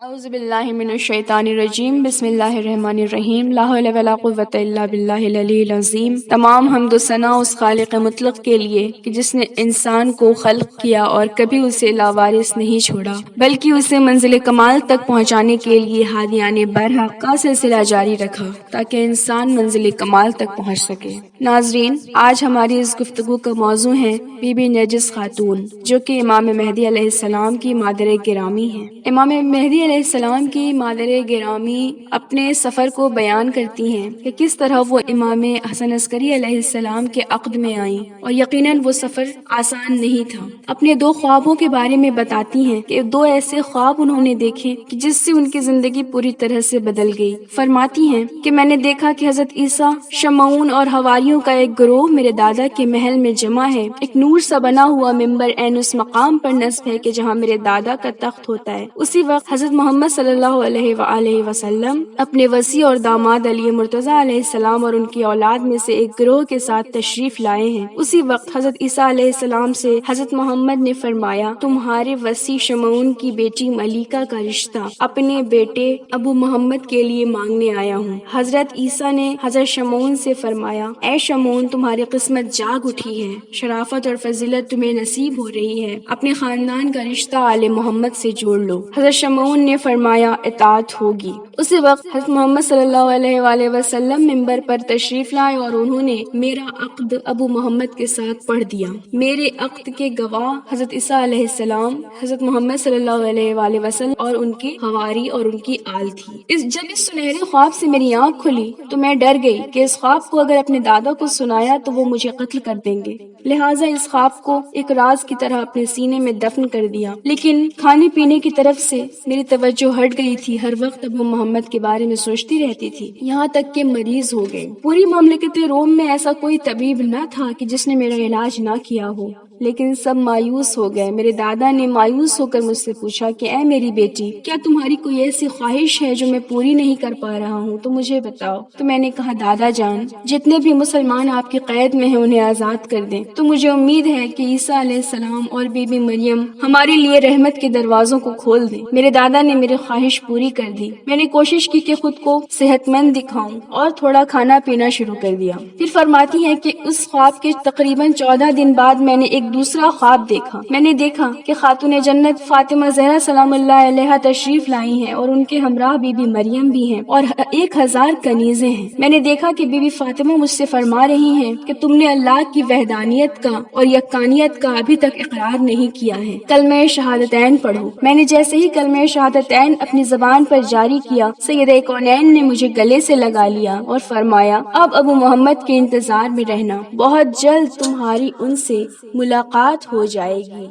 اعوذ باللہ من الشیطان الرجیم بسم اللہ الرحمن الرحیم لا حول ولا قوۃ الا باللہ العلی العظیم۔ تمام حمد و ثنا اس خالق مطلق کے لیے کہ جس نے انسان کو خلق کیا اور کبھی اسے لاوارث نہیں چھوڑا بلکہ اسے منزل کمال تک پہنچانے کے لیے ہادیان برحق کا سلسلہ جاری رکھا تاکہ انسان منزل کمال تک پہنچ سکے۔ ناظرین، آج ہماری اس گفتگو کا موضوع ہے بی بی نرجس خاتون، جو کہ امام مہدی علیہ السلام کی مادر گرامی ہیں۔ امام مہدی علیہ السلام کی مادر گرامی اپنے سفر کو بیان کرتی ہیں کہ کس طرح وہ امام حسن عسکری علیہ السلام کے عقد میں آئیں، اور یقیناً وہ سفر آسان نہیں تھا۔ اپنے 2 خوابوں کے بارے میں بتاتی ہیں کہ 2 ایسے خواب انہوں نے دیکھے کہ جس سے ان کی زندگی پوری طرح سے بدل گئی۔ فرماتی ہیں کہ میں نے دیکھا کہ حضرت عیسیٰ، شمعون اور حواریوں کا ایک گروہ میرے دادا کے محل میں جمع ہے۔ ایک نور سا بنا ہوا ممبر عین اس مقام پر نصب ہے کہ جہاں میرے دادا کا تخت ہوتا ہے۔ اسی وقت حضرت محمد صلی اللہ علیہ وآلہ وسلم اپنے وصی اور داماد علی مرتضیٰ علیہ السلام اور ان کی اولاد میں سے ایک گروہ کے ساتھ تشریف لائے ہیں۔ اسی وقت حضرت عیسیٰ علیہ السلام سے حضرت محمد نے فرمایا، تمہارے وصی شمعون کی بیٹی ملیکہ کا رشتہ اپنے بیٹے ابو محمد کے لیے مانگنے آیا ہوں۔ حضرت عیسیٰ نے حضرت شمعون سے فرمایا، اے شمعون، تمہاری قسمت جاگ اٹھی ہے، شرافت اور فضیلت تمہیں نصیب ہو رہی ہے، اپنے خاندان کا رشتہ آل محمد سے جوڑ لو۔ حضرت شمعون نے فرمایا، اطاعت ہوگی۔ اسی وقت حضرت محمد صلی اللہ علیہ وآلہ وسلم ممبر پر تشریف لائے اور انہوں نے میرا عقد ابو محمد کے ساتھ پڑھ دیا۔ میرے عقد کے گواہ حضرت عیسیٰ علیہ السلام، حضرت محمد صلی اللہ علیہ وآلہ وسلم اور ان کے حواری اور ان کی آل تھی۔ جب اس سنہرے خواب سے میری آنکھ کھلی تو میں ڈر گئی کہ اس خواب کو اگر اپنے دادا کو سنایا تو وہ مجھے قتل کر دیں گے، لہٰذا اس خواب کو ایک راز کی طرح اپنے سینے میں دفن کر دیا۔ لیکن کھانے پینے کی طرف سے میری توجہ ہٹ گئی تھی، ہر وقت ابو محمد کے بارے میں سوچتی رہتی تھی، یہاں تک کہ مریض ہو گئی۔ پوری مملکت روم میں ایسا کوئی طبیب نہ تھا کہ جس نے میرا علاج نہ کیا ہو، لیکن سب مایوس ہو گئے۔ میرے دادا نے مایوس ہو کر مجھ سے پوچھا کہ اے میری بیٹی، کیا تمہاری کوئی ایسی خواہش ہے جو میں پوری نہیں کر پا رہا ہوں؟ تو مجھے بتاؤ۔ تو میں نے کہا، دادا جان، جتنے بھی مسلمان آپ کی قید میں ہیں انہیں آزاد کر دیں، تو مجھے امید ہے کہ عیسیٰ علیہ السلام اور بی بی مریم ہمارے لیے رحمت کے دروازوں کو کھول دیں۔ میرے دادا نے میری خواہش پوری کر دی۔ میں نے کوشش کی کہ خود کو صحت مند دکھاؤں اور تھوڑا کھانا پینا شروع کر دیا۔ پھر فرماتی ہیں کہ اس خواب کے تقریباً 14 دن بعد میں نے ایک دوسرا خواب دیکھا۔ میں نے دیکھا کہ خاتون جنت فاطمہ زہرا سلام اللہ علیہا تشریف لائی ہیں اور ان کے ہمراہ بی بی مریم بھی ہیں اور 1000 کنیزیں ہیں۔ میں نے دیکھا کہ بی بی فاطمہ مجھ سے فرما رہی ہیں کہ تم نے اللہ کی وحدانیت کا اور یکانیت کا ابھی تک اقرار نہیں کیا ہے، کلمہ شہادتین پڑھو۔ میں نے جیسے ہی کلمہ شہادتین اپنی زبان پر جاری کیا، سید کونین نے مجھے گلے سے لگا لیا اور فرمایا، اب ابو محمد کے انتظار میں رہنا، بہت جلد تمہاری ان سے ملاقات ہو جائے گی۔